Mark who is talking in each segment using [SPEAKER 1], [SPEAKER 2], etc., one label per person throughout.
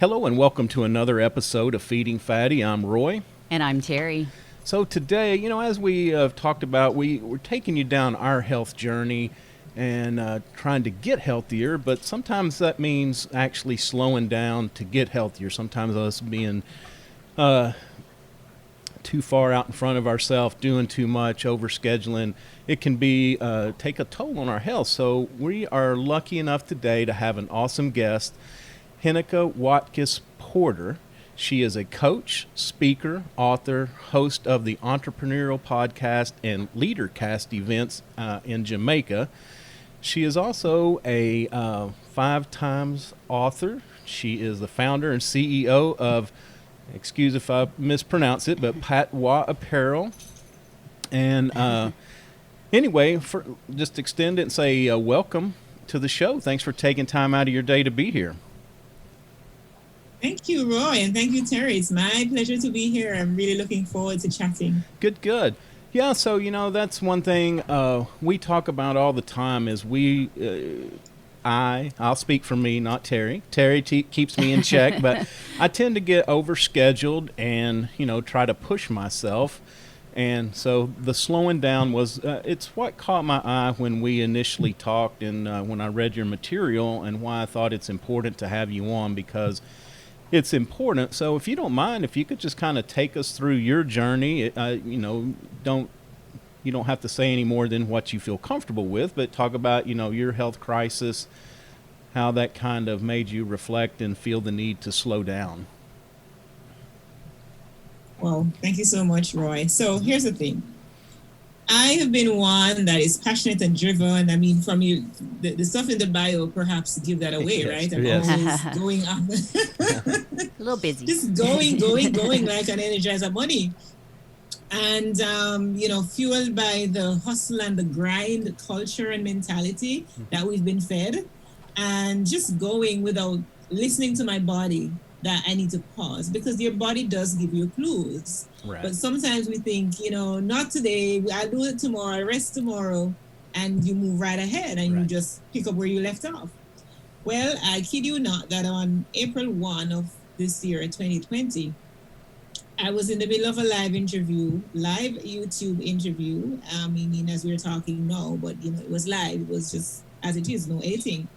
[SPEAKER 1] Hello and welcome to another episode of Feeding Fatty. I'm Roy.
[SPEAKER 2] And I'm Terry.
[SPEAKER 1] So today, as we have talked about, we're taking you down our health journey and trying to get healthier, but sometimes that means actually slowing down to get healthier. Sometimes us being too far out in front of ourselves, doing too much, overscheduling, it can be take a toll on our health. So we are lucky enough today to have an awesome guest, Heneka Watkis-Porter. She is a coach, speaker, author, host of the Entrepreneurial Podcast and Leadercast events in Jamaica. She is also a 5-times author. She is the founder and CEO of, excuse if I mispronounce it, but Patwa Apparel. And anyway, just extend it and say welcome to the show. Thanks for taking time out of your day to be here.
[SPEAKER 3] Thank you, Roy, and thank you, Terry. It's my pleasure to be here. I'm really looking forward to chatting.
[SPEAKER 1] Good. Yeah, so, that's one thing we talk about all the time is I'll speak for me, not Terry. Terry keeps me in check, but I tend to get overscheduled and, try to push myself. And so the slowing down was, it's what caught my eye when we initially talked and when I read your material, and why I thought it's important to have you on, because it's important. So if you don't mind, if you could just kind of take us through your journey, you don't have to say any more than what you feel comfortable with, but talk about, your health crisis, how that kind of made you reflect and feel the need to slow down.
[SPEAKER 3] Well, thank you so much, Roy. So here's the thing. I have been one that is passionate and driven. I mean, from you, the stuff in the bio perhaps give that away, right? I'm always going up.
[SPEAKER 2] A little busy.
[SPEAKER 3] Just going like an Energizer bunny. And, fueled by the hustle and the grind culture and mentality that we've been fed, and just going without listening to my body that I need to pause, because your body does give you clues. Right. But sometimes we think, not today, I'll do it tomorrow, rest tomorrow, and you move right ahead and you just pick up where you left off. Well, I kid you not that on April 1 of this year, 2020, I was in the middle of a live YouTube interview. I mean, as we're talking now, but it was live. It was just as it is, no editing.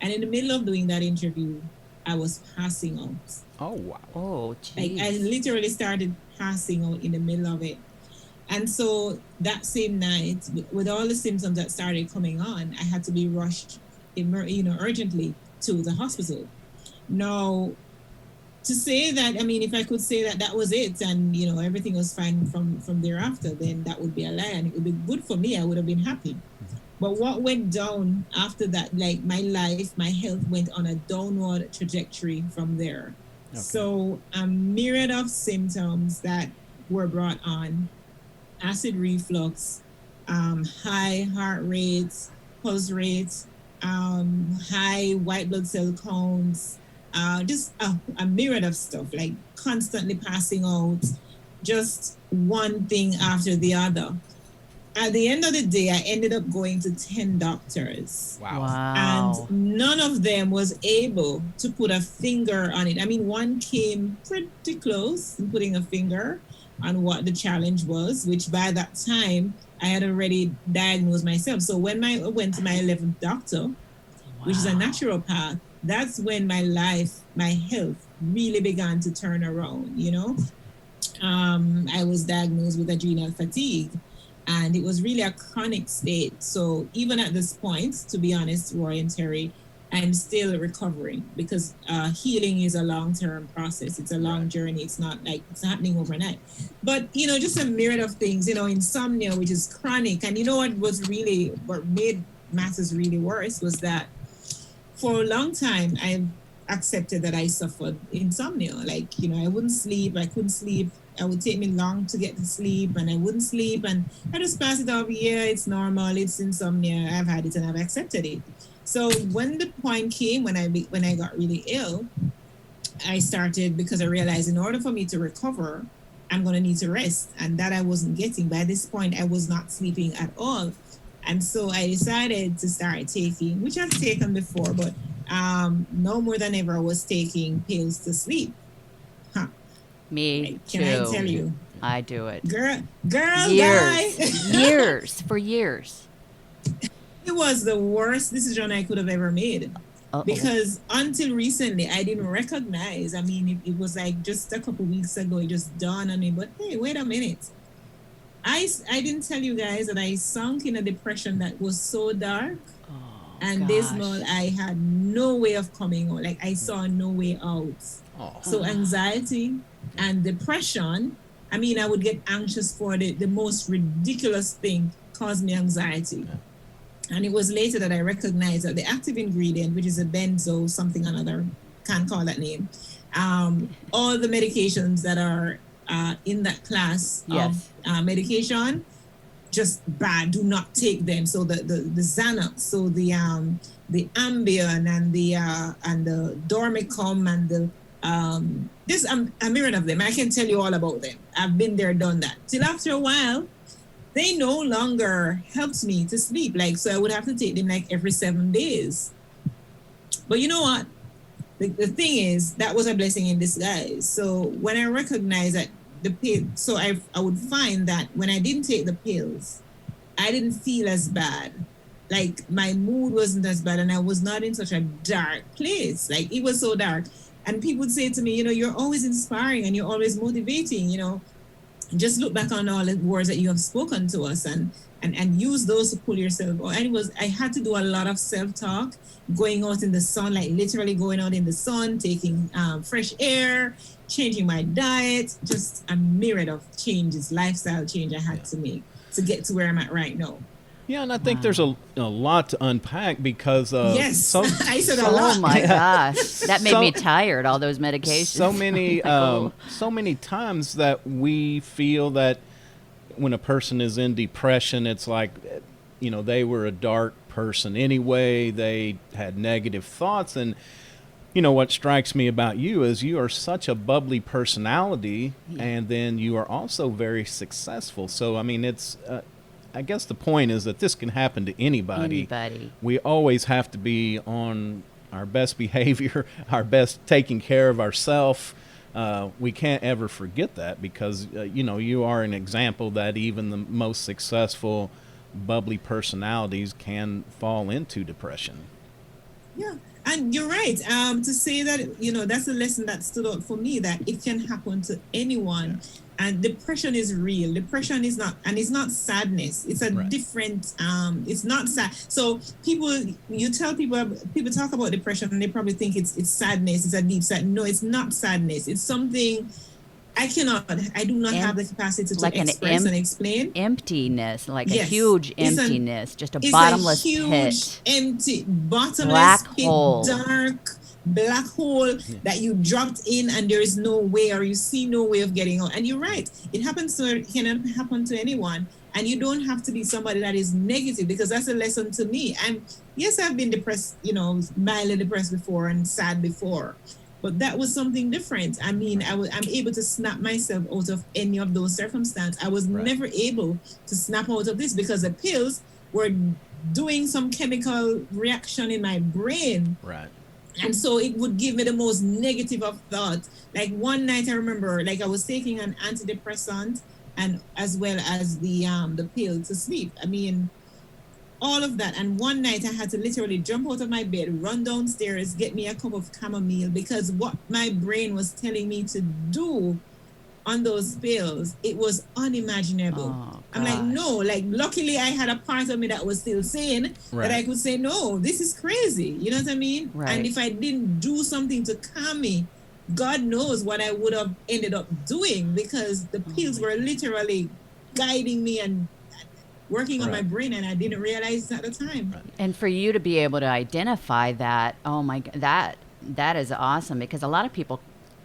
[SPEAKER 3] And in the middle of doing that interview, I was passing out.
[SPEAKER 1] Oh, wow.
[SPEAKER 2] Oh, geez.
[SPEAKER 3] I literally started passing out in the middle of it. And so that same night, with all the symptoms that started coming on, I had to be rushed, urgently to the hospital. Now, to say that, if I could say that was it and, everything was fine from thereafter, then that would be a lie, and it would be good for me. I would have been happy. But what went down after that, like my life, my health went on a downward trajectory from there. Okay. So a myriad of symptoms that were brought on: acid reflux, high heart rates, pulse rates, high white blood cell counts, just a myriad of stuff, like constantly passing out, just one thing after the other. At the end of the day, I ended up going to 10 doctors.
[SPEAKER 2] Wow.
[SPEAKER 3] And none of them was able to put a finger on it. One came pretty close in putting a finger on what the challenge was, which by that time I had already diagnosed myself. So when I went to my 11th doctor, which is a naturopath, that's when my health really began to turn around, I was diagnosed with adrenal fatigue. And it was really a chronic state. So even at this point, to be honest, Roy and Terry, I'm still recovering, because healing is a long-term process. It's a long journey. It's not like it's happening overnight. But, just a myriad of things, insomnia, which is chronic. And what made matters really worse was that for a long time, I've accepted that I suffered insomnia. Like, I wouldn't sleep. I couldn't sleep. It would take me long to get to sleep, and I wouldn't sleep, and I just pass it off. Yeah, it's normal. It's insomnia. I've had it and I've accepted it. So when the point came when I got really ill, I started, because I realized in order for me to recover, I'm going to need to rest, and that I wasn't getting. By this point, I was not sleeping at all. And so I decided to start taking, which I've taken before, but no more than ever, I was taking pills to sleep. Huh.
[SPEAKER 2] Me
[SPEAKER 3] Can
[SPEAKER 2] too.
[SPEAKER 3] I tell you?
[SPEAKER 2] I do it.
[SPEAKER 3] Girl,
[SPEAKER 2] Years.
[SPEAKER 3] guy.
[SPEAKER 2] For years.
[SPEAKER 3] It was the worst decision I could have ever made.
[SPEAKER 2] Uh-oh.
[SPEAKER 3] Because until recently, I didn't recognize. I mean, it was like just a couple weeks ago, it just dawned on me. But hey, wait a minute. I didn't tell you guys that I sunk in a depression that was so dark and dismal. I had no way of coming out. Like, I saw no way out. So anxiety and depression, I mean, I would get anxious for the most ridiculous thing caused me anxiety. And it was later that I recognized that the active ingredient, which is a benzo something another, can't call that name, all the medications that are in that class of medication, just bad. Do not take them. So the Xanax, so the Ambien and the Dormicum and the this a myriad of them. I can tell you all about them. I've been there, done that. Till after a while, they no longer helped me to sleep. Like, so I would have to take them like every 7 days. But you know what? The thing is, that was a blessing in disguise. So when I recognized that the pill, so I would find that when I didn't take the pills, I didn't feel as bad. Like, my mood wasn't as bad and I was not in such a dark place. Like, it was so dark. And people would say to me, you know, you're always inspiring and you're always motivating, you know. Just look back on all the words that you have spoken to us and use those to pull yourself out. And I had to do a lot of self-talk, going out in the sun, like literally going out in the sun, taking fresh air, changing my diet, just a myriad of changes, lifestyle change I had to make to get to where I'm at right now.
[SPEAKER 1] Yeah, and I think there's a lot to unpack because
[SPEAKER 3] yes, I said a lot.
[SPEAKER 2] Oh my gosh, that made me tired. All those medications.
[SPEAKER 1] So many times that we feel that when a person is in depression, it's like, you know, they were a dark person anyway. They had negative thoughts, and you know what strikes me about you is you are such a bubbly personality, and then you are also very successful. So I mean, it's. I guess the point is that this can happen to anybody. We always have to be on our best behavior, our best taking care of ourselves. We can't ever forget that because, you know, you are an example that even the most successful, bubbly personalities can fall into depression.
[SPEAKER 3] Yeah, and you're right. To say that, you know, that's a lesson that stood out for me, that it can happen to anyone. Yeah. And depression is real. Depression is not, and it's not sadness. It's a different, it's not sad. So you tell people talk about depression and they probably think it's sadness. It's a deep sad. No, it's not sadness. It's something I do not have the capacity to like express and explain.
[SPEAKER 2] Emptiness, like a huge emptiness, just a bottomless pit.
[SPEAKER 3] Empty, bottomless
[SPEAKER 2] black
[SPEAKER 3] pit,
[SPEAKER 2] hole.
[SPEAKER 3] dark black hole that you dropped in and there is no way, or you see no way of getting out. And you're right, it can happen to anyone, and you don't have to be somebody that is negative, because that's a lesson to me. I've been depressed, you know, mildly depressed before and sad before, but that was something different. I mean, I'm able to snap myself out of any of those circumstances. I was never able to snap out of this because the pills were doing some chemical reaction in my brain.
[SPEAKER 1] Right.
[SPEAKER 3] And so it would give me the most negative of thoughts. Like one night I remember, like I was taking an antidepressant and as well as the pill to sleep. I mean, all of that. And one night I had to literally jump out of my bed, run downstairs, get me a cup of chamomile, because what my brain was telling me to do on those pills, it was unimaginable. I'm like, no, like luckily I had a part of me that was still sane, that I could say, no, this is crazy. You know what I mean?
[SPEAKER 2] Right.
[SPEAKER 3] And if I didn't do something to calm me, God knows what I would have ended up doing, because the pills were literally guiding me and working on my brain, and I didn't realize it at the time. Right.
[SPEAKER 2] And for you to be able to identify that, oh my God, that is awesome, because a lot of people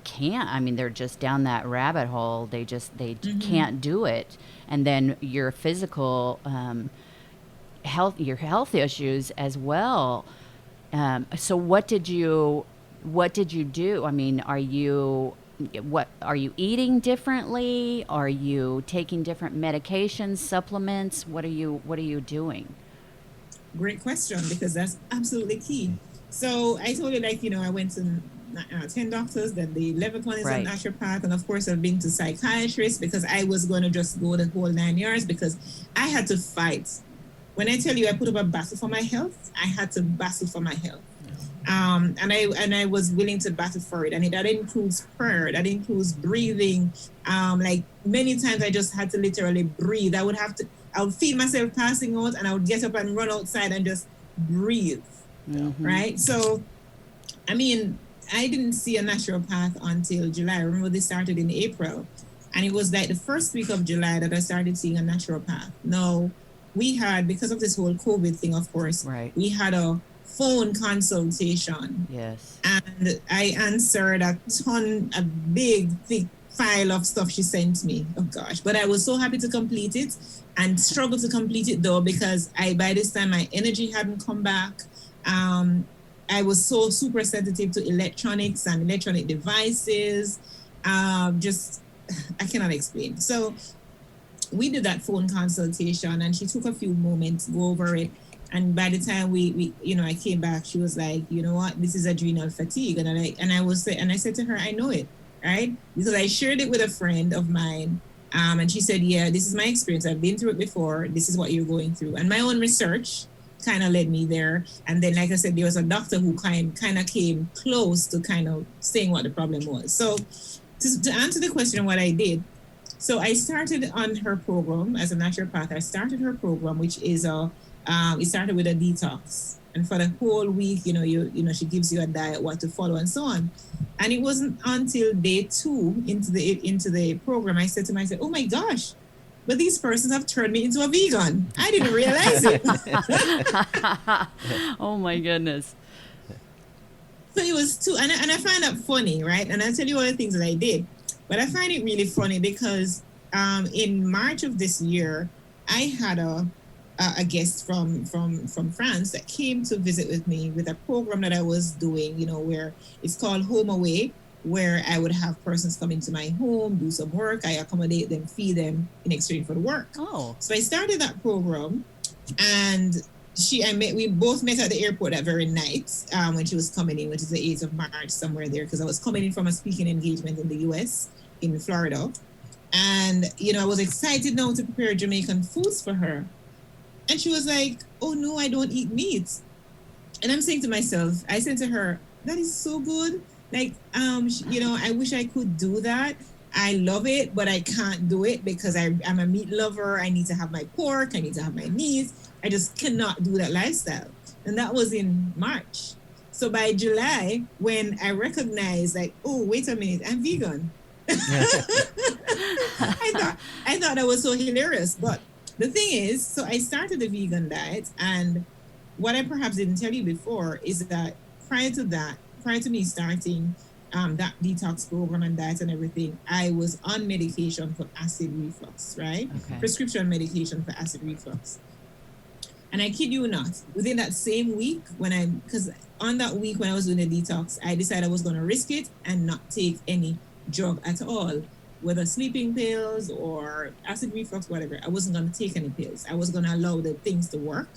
[SPEAKER 2] can't. I mean, they're just down that rabbit hole. They can't do it. And then your physical your health issues as well. So what did you do? I mean, are you eating differently? Are you taking different medications, supplements? What are you doing?
[SPEAKER 3] Great question, because that's absolutely key. So I told you, like, I went to 10 doctors, then the 11th one is a
[SPEAKER 2] Right.
[SPEAKER 3] naturopath. And of course, I've been to psychiatrists because I was going to just go the whole 9 years because I had to fight. When I tell you I put up a battle for my health, I had to battle for my health. And I was willing to battle for it. And that includes prayer, that includes breathing. Like many times I just had to literally breathe. I would feel myself passing out and I would get up and run outside and just breathe.
[SPEAKER 2] Mm-hmm.
[SPEAKER 3] Right? So, I mean, I didn't see a naturopath until July. I remember they started in April. And it was like the first week of July that I started seeing a naturopath. Now, we had, because of this whole COVID thing, of course,
[SPEAKER 2] Right.
[SPEAKER 3] we had a phone consultation.
[SPEAKER 2] Yes.
[SPEAKER 3] And I answered a big, thick file of stuff she sent me. Oh gosh. But I was so happy to complete it and struggled to complete it though, because by this time my energy hadn't come back. I was so super sensitive to electronics and electronic devices. I cannot explain. So we did that phone consultation and she took a few moments to go over it. And by the time we I came back, she was like, you know what, this is adrenal fatigue. And I said to her, I know it, right? Because I shared it with a friend of mine. And she said, yeah, this is my experience. I've been through it before. This is what you're going through. And my own research kind of led me there. And then, like I said, there was a doctor who kind of came close to kind of saying what the problem was. So to answer the question, what I did, so I started on her program as a naturopath. I started her program, which is it started with a detox, and for the whole week, she gives you a diet, what to follow, and so on. And it wasn't until day 2 into the program, I said to myself, "Oh my gosh, but these persons have turned me into a vegan. I didn't realize it."
[SPEAKER 2] Oh my goodness.
[SPEAKER 3] So it was two, and I find that funny, right? And I'll tell you all the things that I did, but I find it really funny because in March of this year, I had a guest from France that came to visit with me with a program that I was doing, where it's called Home Away, where I would have persons come into my home, do some work, I accommodate them, feed them in exchange for the work.
[SPEAKER 2] Oh.
[SPEAKER 3] So I started that program, and we both met at the airport that very night when she was coming in, which is the 8th of March, somewhere there, because I was coming in from a speaking engagement in the US, in Florida. And, I was excited now to prepare Jamaican foods for her. And she was like, "Oh no, I don't eat meat." And I'm saying to myself, I said to her, "That is so good. Like, I wish I could do that. I love it, but I can't do it because I'm a meat lover. I need to have my pork. I need to have my meat. I just cannot do that lifestyle." And that was in March. So by July, when I recognized, like, oh, wait a minute, I'm vegan. I thought that was so hilarious. But the thing is, so I started the vegan diet, and what I perhaps didn't tell you before is that prior to me starting that detox program and diet and everything, I was on medication for acid reflux, right?
[SPEAKER 2] Okay.
[SPEAKER 3] Prescription medication for acid reflux. And I kid you not, within that same week, because on that week when I was doing the detox, I decided I was going to risk it and not take any drug at all, whether sleeping pills or acid reflux, whatever. I wasn't going to take any pills. I was going to allow the things to work.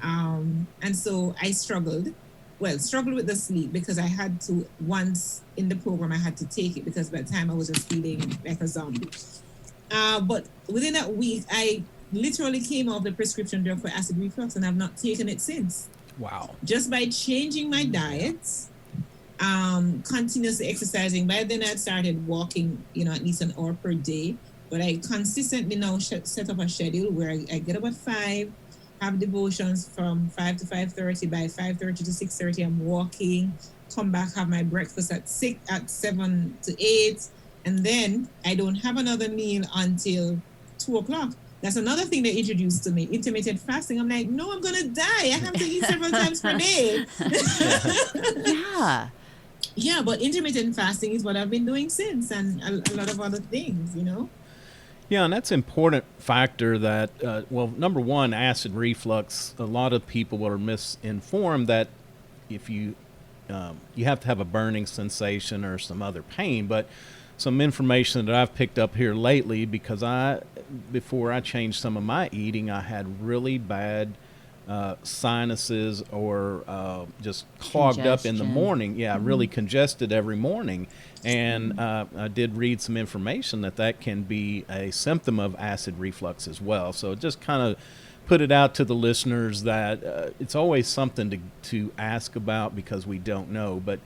[SPEAKER 3] And so I struggled with the sleep because I had to, once in the program, I had to take it because by the time I was just feeling like a zombie. But within that week, I literally came off the prescription drug for acid reflux and I've not taken it since.
[SPEAKER 1] Wow.
[SPEAKER 3] Just by changing my diet, continuously exercising. By then I started walking, at least an hour per day. But I consistently now set up a schedule where I get up at 5, have devotions from 5 to 5:30. By 5:30 to 6:30, I'm walking, come back, have my breakfast at 7 to 8. And then I don't have another meal until 2 o'clock. That's another thing they introduced to me, intermittent fasting. I'm like, no, I'm going to die. I have to eat several times per day.
[SPEAKER 2] Yeah.
[SPEAKER 3] Yeah, but intermittent fasting is what I've been doing since, and a lot of other things,
[SPEAKER 1] Yeah, and that's an important factor that, number one, acid reflux. A lot of people are misinformed that if you have to have a burning sensation or some other pain, but some information that I've picked up here lately, because before I changed some of my eating, I had really bad sinuses or just clogged up in the morning. Yeah, really congested every morning. And I did read some information that can be a symptom of acid reflux as well. So just kind of put it out to the listeners that it's always something to ask about because we don't know. But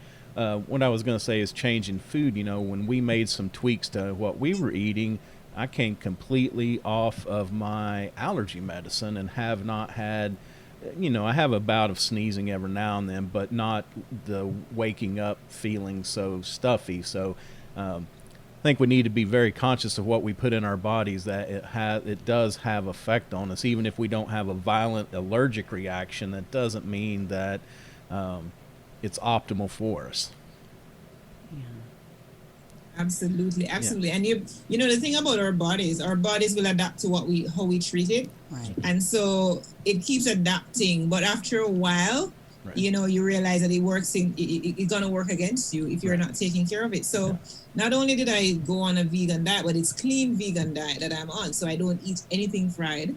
[SPEAKER 1] what I was going to say is changing food. When we made some tweaks to what we were eating, I came completely off of my allergy medicine and have not had, I have a bout of sneezing every now and then, but not the waking up feeling so stuffy. So I think we need to be very conscious of what we put in our bodies, that it does have effect on us. Even if we don't have a violent allergic reaction, that doesn't mean that it's optimal for us.
[SPEAKER 2] Yeah.
[SPEAKER 3] Absolutely. And the thing about our bodies will adapt to how we treat it.
[SPEAKER 2] Right.
[SPEAKER 3] And so it keeps adapting, but after a while, right, you realize that it's gonna work against you if you're not taking care of it. So not only did I go on a vegan diet, but it's clean vegan diet that I'm on. So I don't eat anything fried.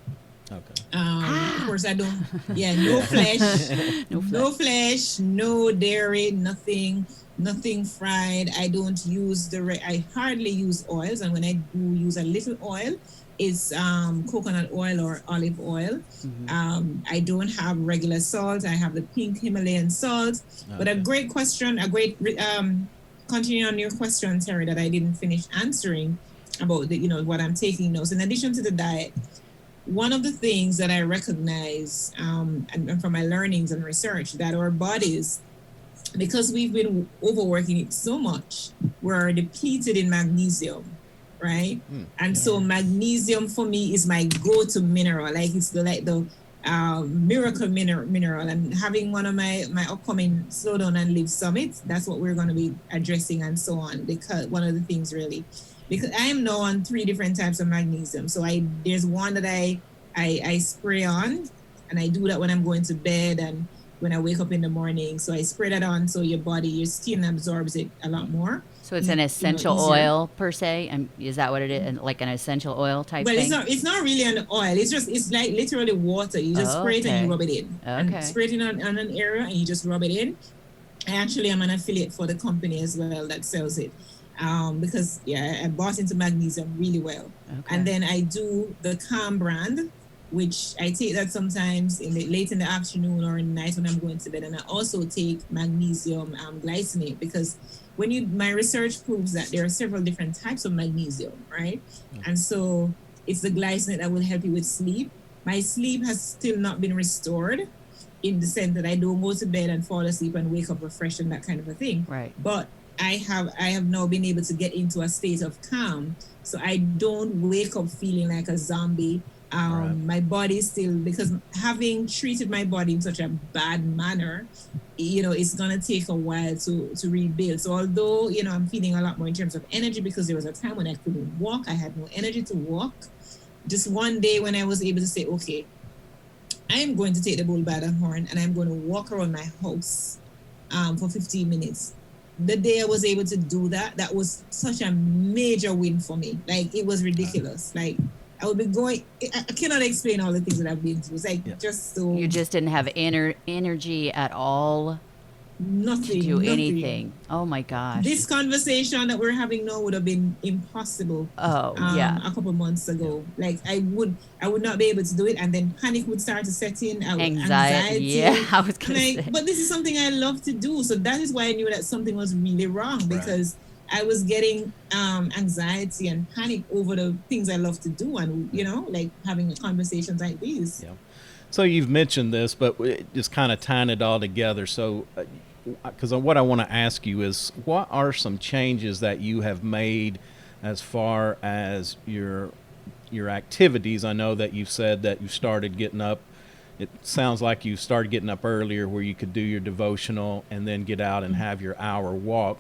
[SPEAKER 1] Okay.
[SPEAKER 3] Of course I don't. Yeah, no flesh, no flesh, no dairy, nothing fried. I don't use I hardly use oils, and when I do use a little oil, it's coconut oil or olive oil. I don't have regular salt. I have the pink Himalayan salt. Okay. But a great question, continuing on your question, Terry, that I didn't finish answering about what I'm taking notes. In addition to the diet, one of the things that I recognize, and from my learnings and research, that our bodies, because we've been overworking it so much, we're depleted in magnesium, right? And so magnesium for me is my go-to mineral. Like it's the miracle mineral. And having one of my upcoming Slow Down and Live summits, that's what we're going to be addressing and so on. Because one of the things really, because I am now on 3 different types of magnesium. So there's one that I spray on, and I do that when I'm going to bed and when I wake up in the morning. So I spray that on so your skin absorbs it a lot more.
[SPEAKER 2] So it's an essential oil per se? Is that what it is? Like an essential oil type thing?
[SPEAKER 3] Well, it's not really an oil. It's like literally water. You just spray it and you rub it in. Okay. And spray it on an area and you just rub it in. I actually am an affiliate for the company as well that sells it. Because I bought into magnesium really well. Okay. And then I do the Calm brand, which I take that sometimes late in the afternoon or in the night when I'm going to bed. And I also take magnesium glycinate, because my research proves that there are several different types of magnesium, right? And so it's the glycinate that will help you with sleep. My sleep has still not been restored in the sense that I don't go to bed and fall asleep and wake up refreshed and that kind of a thing.
[SPEAKER 2] Right.
[SPEAKER 3] But I have now been able to get into a state of calm, so I don't wake up feeling like a zombie. Right. My body still, because having treated my body in such a bad manner, it's gonna take a while to rebuild. So although I'm feeling a lot more in terms of energy, because there was a time when I couldn't walk, I had no energy to walk. Just one day when I was able to say, okay, I am going to take the bull by the horn and I'm going to walk around my house for 15 minutes. The day I was able to do that was such a major win for me. Like, it was ridiculous. Like, I would be going, I cannot explain all the things that I've been through. It's like just so.
[SPEAKER 2] You just didn't have energy at all.
[SPEAKER 3] Nothing.
[SPEAKER 2] To do anything. Oh my gosh.
[SPEAKER 3] This conversation that we're having now would have been impossible.
[SPEAKER 2] A
[SPEAKER 3] couple months ago. Like I would not be able to do it, and then panic would start to set in.
[SPEAKER 2] Anxiety. Yeah, I was gonna say.
[SPEAKER 3] But this is something I love to do, so that is why I knew that something was really wrong, because I was getting anxiety and panic over the things I love to do, and like having conversations like these.
[SPEAKER 1] Yeah. So you've mentioned this, but just kind of tying it all together. So, because what I want to ask you is, what are some changes that you have made as far as your activities? I know that you've said that you started getting up. It sounds like you started getting up earlier, where you could do your devotional and then get out and have your hour walk.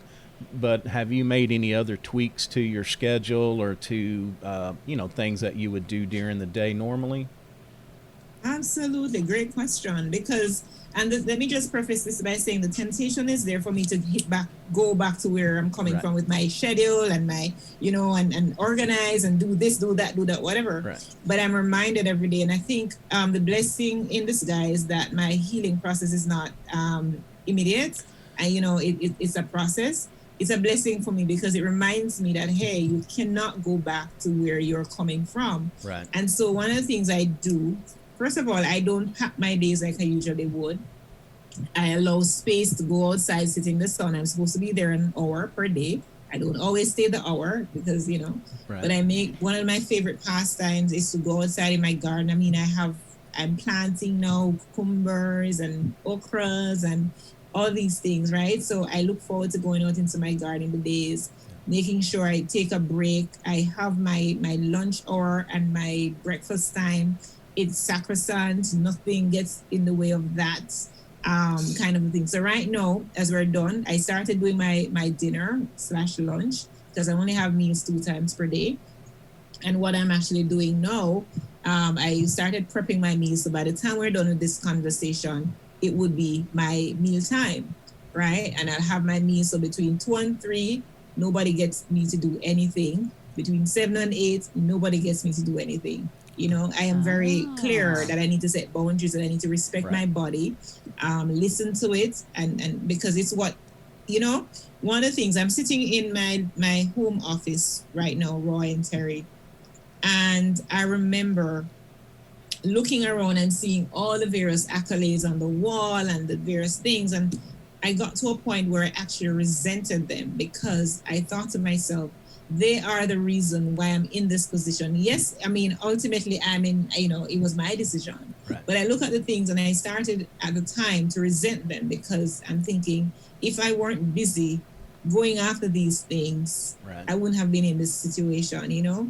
[SPEAKER 1] But have you made any other tweaks to your schedule or to things that you would do during the day normally?
[SPEAKER 3] Absolutely. Great question. Because, and let me just preface this by saying the temptation is there for me to go back to where I'm coming
[SPEAKER 1] Right.
[SPEAKER 3] from with my schedule and my, and organize and do this, do that, whatever.
[SPEAKER 1] Right.
[SPEAKER 3] But I'm reminded every day. And I think the blessing in disguise that my healing process is not immediate. And, it's a process. It's a blessing for me because it reminds me that, hey, you cannot go back to where you're coming from.
[SPEAKER 1] Right.
[SPEAKER 3] And so one of the things I do, first of all, I don't pack my days like I usually would. I allow space to go outside, sit in the sun. I'm supposed to be there an hour per day. I don't always stay the hour because,
[SPEAKER 1] Right.
[SPEAKER 3] but one of my favorite pastimes is to go outside in my garden. I mean, I'm planting now cucumbers and okras and all these things, right? So I look forward to going out into my garden the days, making sure I take a break. I have my lunch hour and my breakfast time. It's sacrosanct. Nothing gets in the way of that kind of thing. So right now, as we're done, I started doing my dinner/lunch because I only have meals 2 times per day. And what I'm actually doing now, I started prepping my meals. So by the time we're done with this conversation, it would be my meal time, right? And I'll have my meal. So between 2 and 3, nobody gets me to do anything. Between 7 and 8, nobody gets me to do anything. I am very clear that I need to set boundaries and I need to respect my body, listen to it, and because it's what, one of the things, I'm sitting in my home office right now, Roy and Terry, and I remember looking around and seeing all the various accolades on the wall and the various things. And I got to a point where I actually resented them because I thought to myself, they are the reason why I'm in this position. Yes, I mean, ultimately I'm in, it was my decision.
[SPEAKER 1] Right.
[SPEAKER 3] But I look at the things and I started at the time to resent them because I'm thinking, if I weren't busy going after these things, I wouldn't have been in this situation,
[SPEAKER 1] Yeah.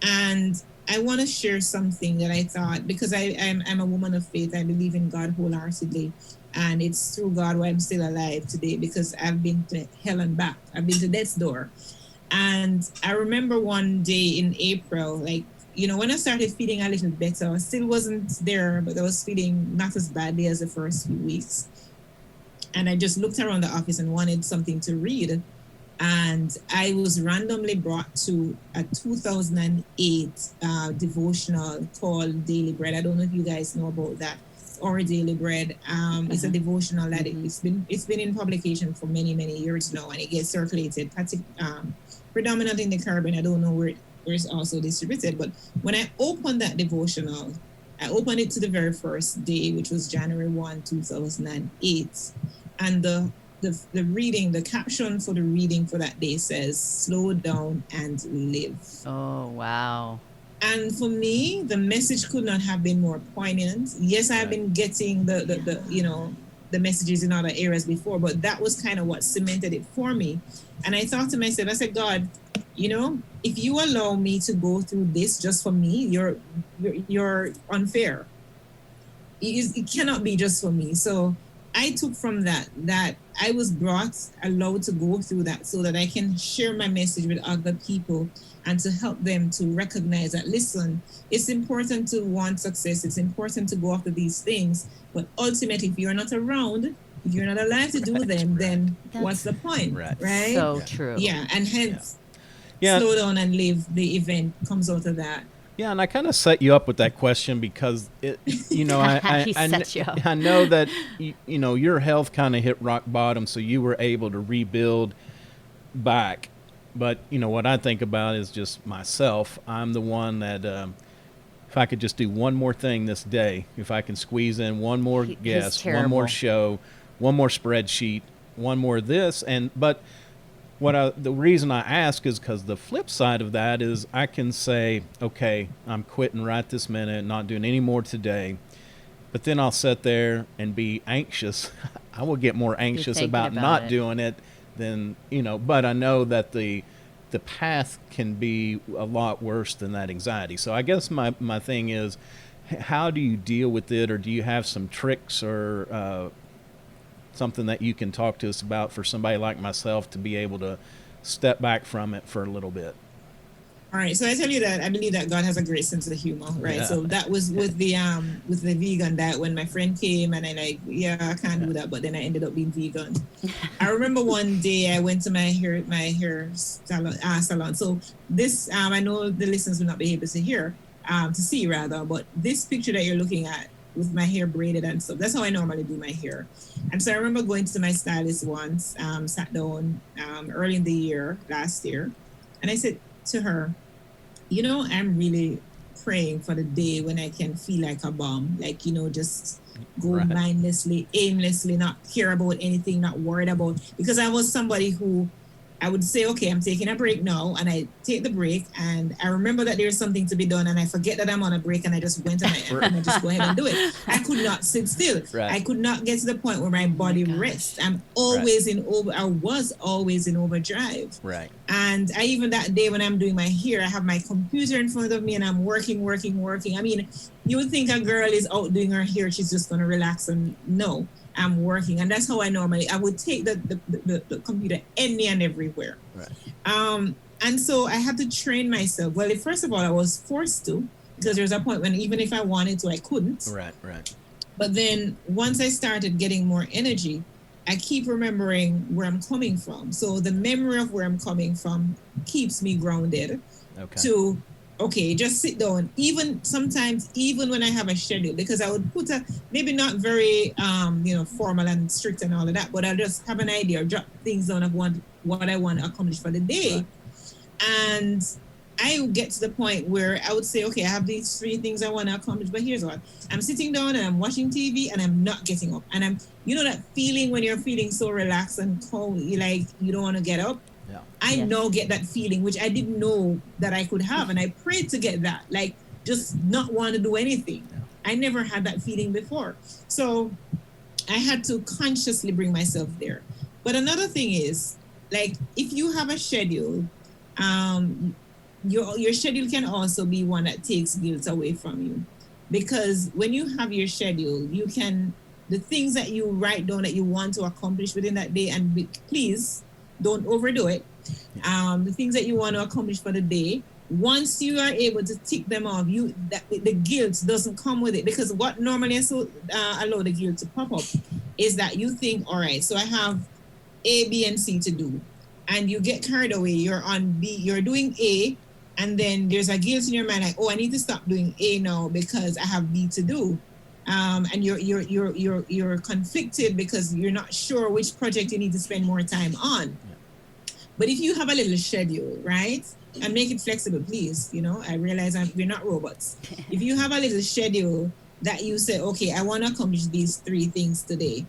[SPEAKER 3] And I want to share something that I thought, because I'm a woman of faith. I believe in God wholeheartedly. And it's through God why I'm still alive today, because I've been to hell and back. I've been to death's door. And I remember one day in April, when I started feeling a little better, I still wasn't there, but I was feeling not as badly as the first few weeks. And I just looked around the office and wanted something to read. And I was randomly brought to a 2008 devotional called Daily Bread. I don't know if you guys know about that, or Daily Bread. It's a devotional that it's been in publication for many, many years now, and it gets circulated predominantly in the Caribbean. I don't know where it's also distributed. But when I opened that devotional, I opened it to the very first day, which was January 1, 2008. And the reading, the caption for the reading for that day says, "Slow down and live."
[SPEAKER 2] Oh, wow.
[SPEAKER 3] And for me, the message could not have been more poignant. Yes, I've been getting the messages in other areas before, but that was kind of what cemented it for me. And I thought to myself, I said, God, if you allow me to go through this just for me, you're unfair. It cannot be just for me. So I took from that I was allowed to go through that so that I can share my message with other people and to help them to recognize that, listen, it's important to want success. It's important to go after these things. But ultimately, if you're not around, if you're not alive to do them, then what's the point? Right?
[SPEAKER 2] So true.
[SPEAKER 3] Yeah. And hence, Slow Down and Live, the event comes out of that.
[SPEAKER 1] Yeah, and I kind of set you up with that question because
[SPEAKER 2] He set you up.
[SPEAKER 1] I know that your health kind of hit rock bottom, so you were able to rebuild back. But what I think about is just myself. I'm the one that if I could just do one more thing this day, if I can squeeze in one more guest, one more show, one more spreadsheet, one more this, but the reason I ask is because the flip side of that is I can say, okay, I'm quitting right this minute, not doing any more today. But then I'll sit there and be anxious. I will get more anxious about not doing it than, but I know that the path can be a lot worse than that anxiety. So I guess my thing is, how do you deal with it, or do you have some tricks or something that you can talk to us about for somebody like myself to be able to step back from it for a little bit?
[SPEAKER 3] All right, so I tell you that I believe that God has a great sense of humor, right?
[SPEAKER 1] Yeah.
[SPEAKER 3] So that was with the vegan diet when my friend came and I like, yeah, I can't do that, but then I ended up being vegan. I remember one day I went to my hair salon. So this I know the listeners will not be able to hear to see rather, but this picture that you're looking at with my hair braided and stuff, that's how I normally do my hair. And so I remember going to my stylist once, sat down early in the year last year, and I said to her, you know, I'm really praying for the day when I can feel like a bomb, like, you know, just go
[SPEAKER 1] Right.
[SPEAKER 3] mindlessly, aimlessly, not care about anything, not worried about, because I was somebody who I would say, okay, I'm taking a break now, and I take the break, and I remember that there's something to be done, and I forget that I'm on a break, and I just went and I just go ahead and do it. I could not sit still.
[SPEAKER 1] Right.
[SPEAKER 3] I could not get to the point where my body rests. I'm always I was always in overdrive.
[SPEAKER 1] Right.
[SPEAKER 3] And I even that day when I'm doing my hair, I have my computer in front of me and I'm working. I mean, you would think a girl is out doing her hair, she's just going to relax, and no. I'm working, and that's how I would take the computer any and everywhere.
[SPEAKER 1] Right.
[SPEAKER 3] And so I had to train myself. Well, first of all, I was forced to, because there's a point when even if I wanted to, I couldn't.
[SPEAKER 1] Right. Right.
[SPEAKER 3] But then once I started getting more energy, I keep remembering where I'm coming from. So the memory of where I'm coming from keeps me grounded.
[SPEAKER 1] Okay.
[SPEAKER 3] Okay, just sit down. Even sometimes, even when I have a schedule, because I would put maybe not very, formal and strict and all of that, but I'll just have an idea or drop things down of what I want to accomplish for the day.
[SPEAKER 1] Right.
[SPEAKER 3] And I would get to the point where I would say, okay, I have these 3 things I want to accomplish, but here's what. I'm sitting down and I'm watching TV and I'm not getting up. And that feeling when you're feeling so relaxed and cold, you don't want to get up.
[SPEAKER 1] Yeah.
[SPEAKER 3] I now get that feeling, which I didn't know that I could have. And I prayed to get that, just not want to do anything.
[SPEAKER 1] Yeah.
[SPEAKER 3] I never had that feeling before. So I had to consciously bring myself there. But another thing is, if you have a schedule, your schedule can also be one that takes guilt away from you. Because when you have your schedule, the things that you write down that you want to accomplish within that day, and please, don't overdo it. The things that you want to accomplish for the day, once you are able to tick them off, the guilt doesn't come with it. Because what normally allow the guilt to pop up is that you think, all right, so I have A, B, and C to do. And you get carried away. You're on B, you're doing A, and then there's a guilt in your mind like, oh, I need to stop doing A now because I have B to do. And you're conflicted because you're not sure which project you need to spend more time on. But if you have a little schedule, right, and make it flexible, please, I realize we're not robots. If you have a little schedule that you say, okay, I want to accomplish these 3 things today,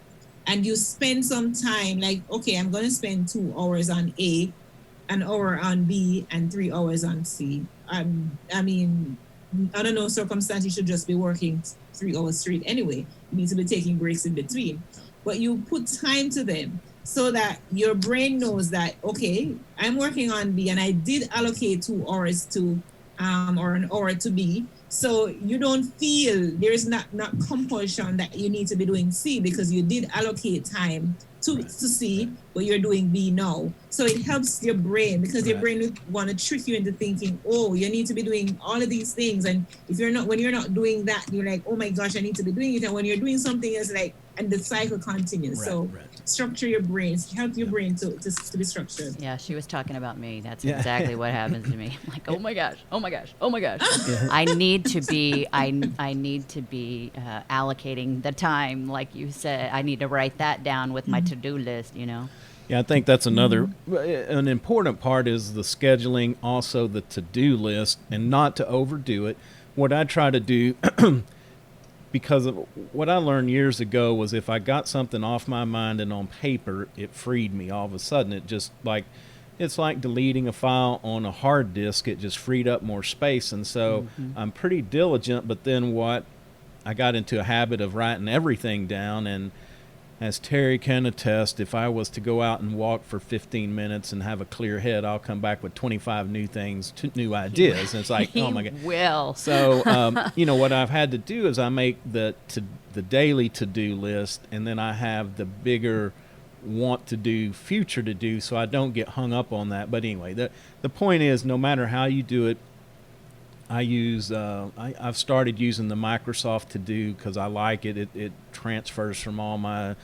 [SPEAKER 3] and you spend some time, okay, I'm going to spend 2 hours on A, an hour on B, and 3 hours on C. I mean, I don't know, circumstance, you should just be working 3 hours straight anyway. You need to be taking breaks in between. But you put time to them so that your brain knows that, okay, I'm working on B and I did allocate 2 hours to, or an hour to B. So you don't feel there's not compulsion that you need to be doing C because you did allocate time to C, but you're doing B now. So it helps your brain because your brain will want to trick you into thinking, oh, you need to be doing all of these things. And when you're not doing that, you're like, oh my gosh, I need to be doing it. And when you're doing something, it's and the cycle continues. Structure your brain, help your brain to be structured.
[SPEAKER 2] Yeah, she was talking about me. That's exactly what happens to me. I'm like, oh my gosh. I need to be allocating the time, like you said. I need to write that down with my to-do list, Yeah,
[SPEAKER 1] I think that's an important part is the scheduling, also the to-do list, and not to overdo it. What I try to do, because of what I learned years ago, was if I got something off my mind and on paper, it freed me. All of a sudden, it's like deleting a file on a hard disk. It just freed up more space. And so I'm pretty diligent, but then I got into a habit of writing everything down. And as Terry can attest, if I was to go out and walk for 15 minutes and have a clear head, I'll come back with 25 new things, new ideas. And it's like, oh my God.
[SPEAKER 2] Will.
[SPEAKER 1] So, what I've had to do is I make the daily to-do list, and then I have the bigger want to do, future to do, so I don't get hung up on that. But anyway, the point is, no matter how you do it, I use I've started using the Microsoft To Do because I like it. It transfers from all my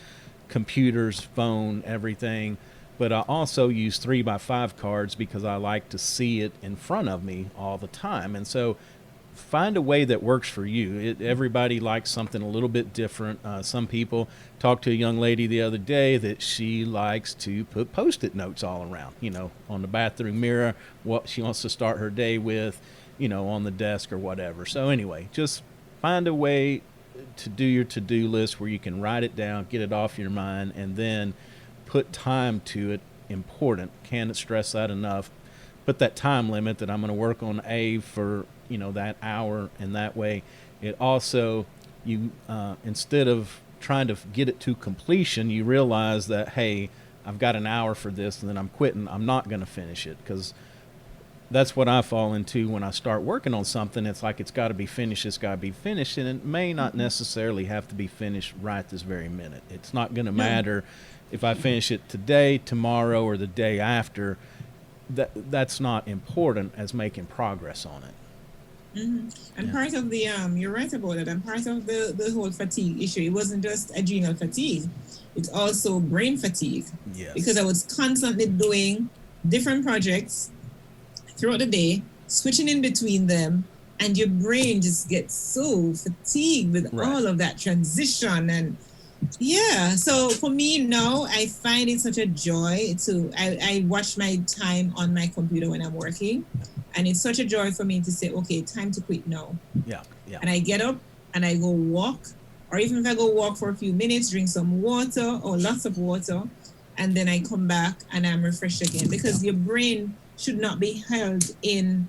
[SPEAKER 1] computers, phone, everything. But I also use 3x5 cards because I like to see it in front of me all the time. And so find a way that works for you. Everybody likes something a little bit different. Some people, talked to a young lady the other day that she likes to put Post-it notes all around, on the bathroom mirror, what she wants to start her day with, on the desk or whatever. So anyway, just find a way to do your to-do list where you can write it down, get it off your mind, and then put time to it. Important. Can't stress that enough. Put that time limit that I'm going to work on A for that hour, and that way it also, you instead of trying to get it to completion, you realize that, hey, I've got an hour for this and then I'm quitting. I'm not going to finish it, because that's what I fall into when I start working on something. It's like it's got to be finished, and it may not necessarily have to be finished right this very minute. It's not going to matter if I finish it today, tomorrow, or the day after. That's not important as making progress on it.
[SPEAKER 3] Mm-hmm. And part of the you're right about it, and part of the whole fatigue issue, it wasn't just adrenal fatigue, it's also brain fatigue.
[SPEAKER 1] Yes.
[SPEAKER 3] Because I was constantly doing different projects throughout the day, switching in between them, and your brain just gets so fatigued with all of that transition. And so for me now, I find it such a joy to I watch my time on my computer when I'm working. And it's such a joy for me to say, okay, time to quit now.
[SPEAKER 1] Yeah.
[SPEAKER 3] And I get up and I go walk, or even if I go walk for a few minutes, drink some water or lots of water, and then I come back and I'm refreshed again. Because your brain should not be held in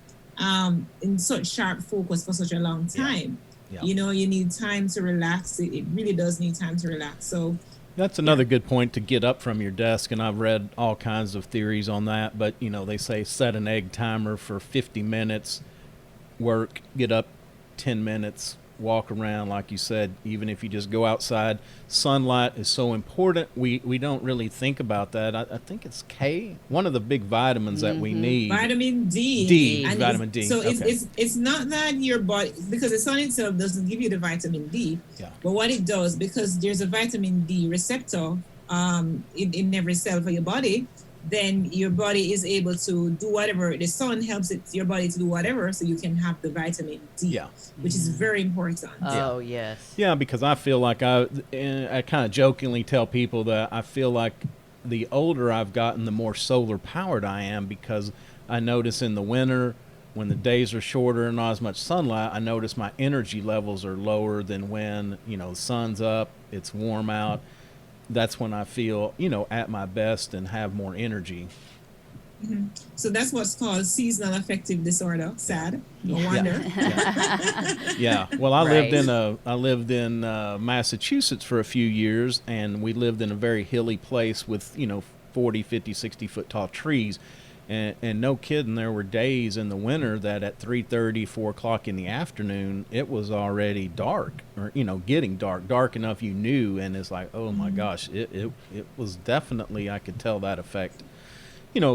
[SPEAKER 3] such sharp focus for such a long time. Yeah. You need time to relax. It really does need time to relax. So
[SPEAKER 1] that's another good point, to get up from your desk, and I've read all kinds of theories on that, but they say set an egg timer for 50 minutes, work, get up 10 minutes, walk around, like you said, even if you just go outside. Sunlight is so important. We don't really think about that. I think it's K, one of the big vitamins that we need.
[SPEAKER 3] Vitamin D.
[SPEAKER 1] And vitamin D.
[SPEAKER 3] So
[SPEAKER 1] okay.
[SPEAKER 3] it's not that your body, because the sun itself doesn't give you the vitamin D, but what it does, because there's a vitamin D receptor in every cell for your body, then your body is able to do whatever. The sun helps your body to do whatever, so you can have the vitamin D, which is very important.
[SPEAKER 2] Oh, yes.
[SPEAKER 1] Yeah, because I feel like I kind of jokingly tell people that I feel like the older I've gotten, the more solar powered I am, because I notice in the winter, when the days are shorter and not as much sunlight, I notice my energy levels are lower than when, the sun's up, it's warm out. That's when I feel, at my best and have more energy.
[SPEAKER 3] Mm-hmm. So that's what's called seasonal affective disorder. Sad. No wonder.
[SPEAKER 1] Yeah. Well, I lived in Massachusetts for a few years, and we lived in a very hilly place with 40, 50, 60 foot tall trees. And no kidding, there were days in the winter that at 3:30, 4 o'clock in the afternoon, it was already dark, or, getting dark enough you knew. And it's like, oh my gosh, it was definitely, I could tell that effect.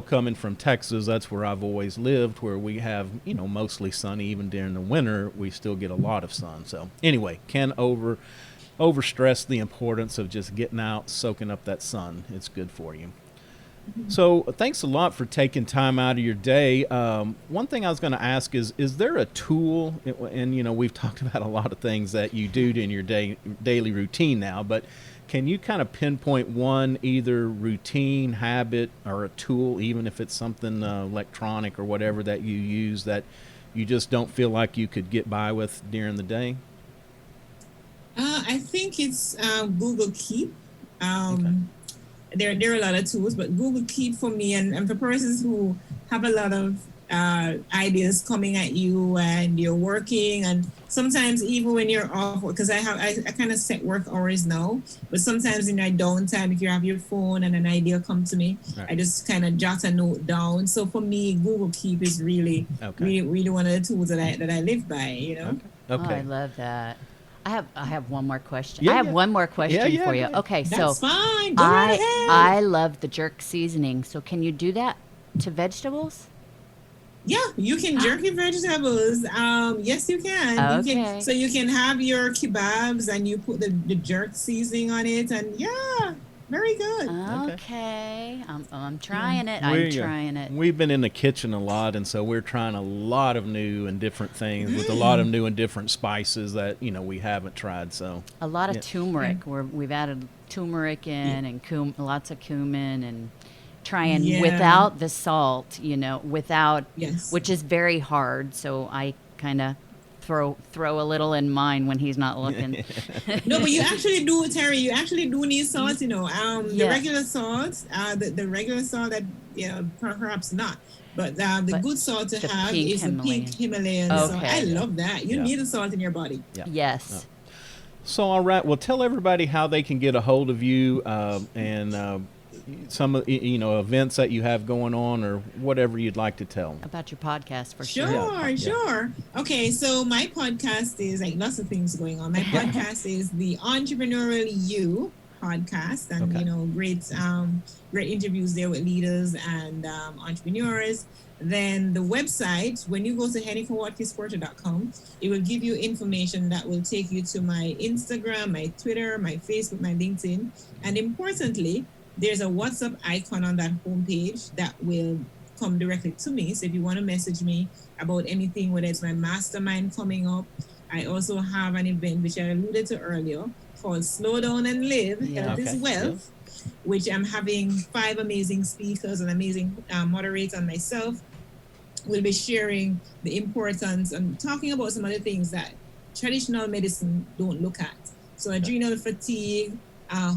[SPEAKER 1] Coming from Texas, that's where I've always lived, where we have, mostly sunny. Even during the winter, we still get a lot of sun. So anyway, can overstress the importance of just getting out, soaking up that sun. It's good for you. So thanks a lot for taking time out of your day. One thing I was going to ask is there a tool, and we've talked about a lot of things that you do in your daily routine now, but can you kind of pinpoint one, either routine, habit, or a tool, even if it's something electronic or whatever that you use that you just don't feel like you could get by with during the day?
[SPEAKER 3] I think it's Google Keep. There are a lot of tools, but Google Keep for me, and for persons who have a lot of ideas coming at you and you're working, and sometimes even when you're off, because I kind of set work hours now, but sometimes in your downtime, if you have your phone and an idea come to me, I just kind of jot a note down. So for me, Google Keep is really one of the tools that I live by.
[SPEAKER 1] Okay.
[SPEAKER 2] Oh, I love that. I have one more question.
[SPEAKER 1] Yeah,
[SPEAKER 2] I have
[SPEAKER 1] yeah.
[SPEAKER 2] one more question
[SPEAKER 1] Yeah,
[SPEAKER 2] for you.
[SPEAKER 1] go ahead.
[SPEAKER 2] Okay,
[SPEAKER 3] That's
[SPEAKER 2] so
[SPEAKER 3] fine. Go right ahead.
[SPEAKER 2] I love the jerk seasoning. So can you do that to vegetables?
[SPEAKER 3] Yeah, you can jerk your vegetables. Yes, you can. You can.
[SPEAKER 2] Okay.
[SPEAKER 3] So you can have your kebabs and you put the jerk seasoning on it, and yeah, very good.
[SPEAKER 2] Okay. I'm trying it.
[SPEAKER 1] We,
[SPEAKER 2] I'm trying it.
[SPEAKER 1] We've been in the kitchen a lot, and so we're trying a lot of new and different things with a lot of new and different spices that we haven't tried. So
[SPEAKER 2] A lot of turmeric. We've added turmeric in and lots of cumin and trying without the salt, without which is very hard. So I kind of throw a little in mine when he's not looking.
[SPEAKER 3] No, but you actually do, Terry. You actually do need salt. The regular salt, the regular salt that perhaps not. But the good salt to have is the pink Himalayan salt. I love that. You need the salt in your body.
[SPEAKER 1] Yeah.
[SPEAKER 2] Yes.
[SPEAKER 1] So all right. Well, tell everybody how they can get a hold of you and some events that you have going on or whatever you'd like to tell them.
[SPEAKER 2] About your podcast for
[SPEAKER 3] sure. Sure. Okay, so my podcast is like lots of things going on. My podcast is the Entrepreneurial You Podcast, and great interviews there with leaders and entrepreneurs. Then the website, when you go to HenekaWatkis-Porter.com, it will give you information that will take you to my Instagram, my Twitter, my Facebook, my LinkedIn, and importantly, there's a WhatsApp icon on that homepage that will come directly to me. So if you want to message me about anything, whether it's my mastermind coming up, I also have an event which I alluded to earlier called Slow Down and Live, Health is Wealth, which I'm having 5 amazing speakers and amazing moderator and myself. We'll be sharing the importance and talking about some of the things that traditional medicine don't look at. So adrenal fatigue,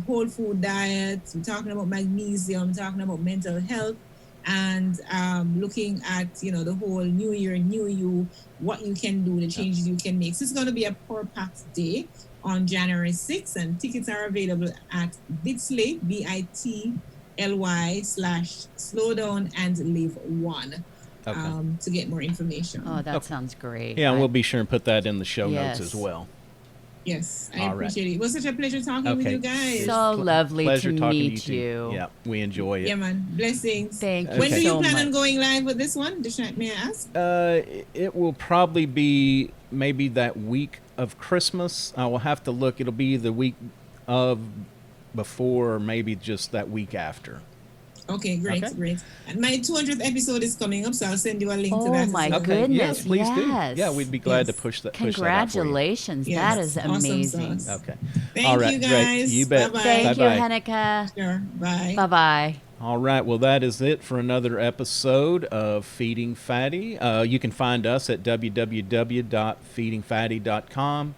[SPEAKER 3] whole food diet, we're talking about magnesium, talking about mental health, and looking at the whole new year, new you, what you can do, the changes you can make. So it's going to be a power-packed day on January 6th, and tickets are available at bit.ly, bit.ly/slowdownandlive1 to get more information.
[SPEAKER 2] Oh, that sounds great.
[SPEAKER 1] Yeah, and we'll be sure and put that in the show notes as well.
[SPEAKER 3] Yes, I appreciate it. It was such a pleasure talking with you guys.
[SPEAKER 2] So lovely to meet you.
[SPEAKER 1] Yeah, we enjoy it.
[SPEAKER 3] Yeah, man. Blessings.
[SPEAKER 2] Thank you.
[SPEAKER 3] When do you plan on going live with this one? May I ask?
[SPEAKER 1] It will probably be maybe that week of Christmas. I will have to look. It'll be the week of before, or maybe just that week after.
[SPEAKER 3] Okay, great. And my 200th episode is coming up, so I'll send you a link to that.
[SPEAKER 2] Oh my goodness!
[SPEAKER 1] Yes, please do. Yeah, we'd be glad to push that.
[SPEAKER 2] Congratulations! That is amazing.
[SPEAKER 3] Awesome.
[SPEAKER 1] Okay.
[SPEAKER 3] Thank you, guys.
[SPEAKER 1] Great. You bet.
[SPEAKER 3] Bye-bye.
[SPEAKER 2] Thank you, Heneka.
[SPEAKER 3] Sure. Bye.
[SPEAKER 2] Bye-bye.
[SPEAKER 1] All right. Well, that is it for another episode of Feeding Fatty. You can find us at www.feedingfatty.com.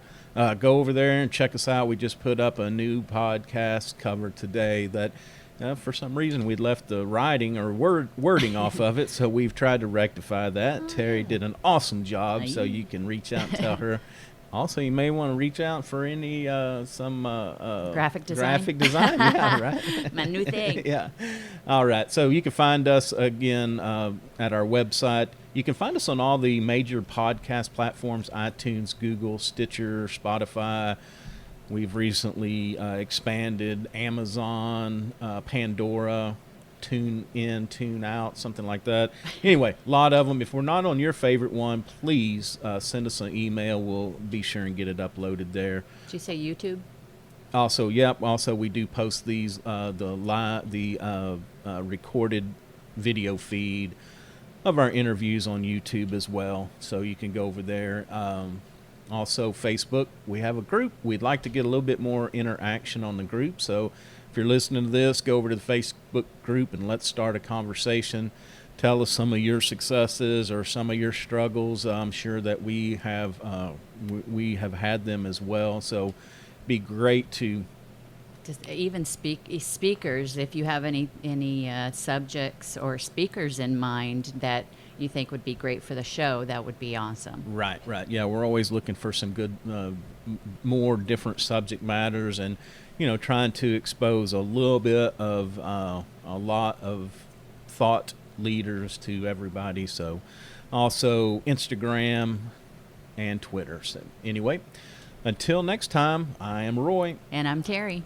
[SPEAKER 1] Go over there and check us out. We just put up a new podcast cover today that for some reason we'd left the writing or wording off of it, so we've tried to rectify that. Terry did an awesome job, so you can reach out and tell her. Also, you may want to reach out for any some
[SPEAKER 2] graphic design.
[SPEAKER 1] Yeah, right.
[SPEAKER 2] My new thing.
[SPEAKER 1] Yeah. All right. So you can find us again at our website. You can find us on all the major podcast platforms: iTunes, Google, Stitcher, Spotify. We've recently expanded Amazon, Pandora, Tune In, Tune Out, something like that. Anyway, a lot of them. If we're not on your favorite one, please send us an email. We'll be sure and get it uploaded there.
[SPEAKER 2] Did you say YouTube?
[SPEAKER 1] Also, Also, we do post these the recorded video feed of our interviews on YouTube as well. So you can go over there. Also, Facebook, we have a group. We'd like to get a little bit more interaction on the group. So if you're listening to this, go over to the Facebook group and let's start a conversation. Tell us some of your successes or some of your struggles. I'm sure that we have had them as well. So it'd be great to
[SPEAKER 2] just even speakers. If you have any subjects or speakers in mind that you think would be great for the show, that would be awesome.
[SPEAKER 1] Right. Yeah, we're always looking for some good, more different subject matters, and trying to expose a little bit of a lot of thought leaders to everybody. So, also Instagram and Twitter. So anyway, Until next time, I am Roy.
[SPEAKER 2] And I'm Terry.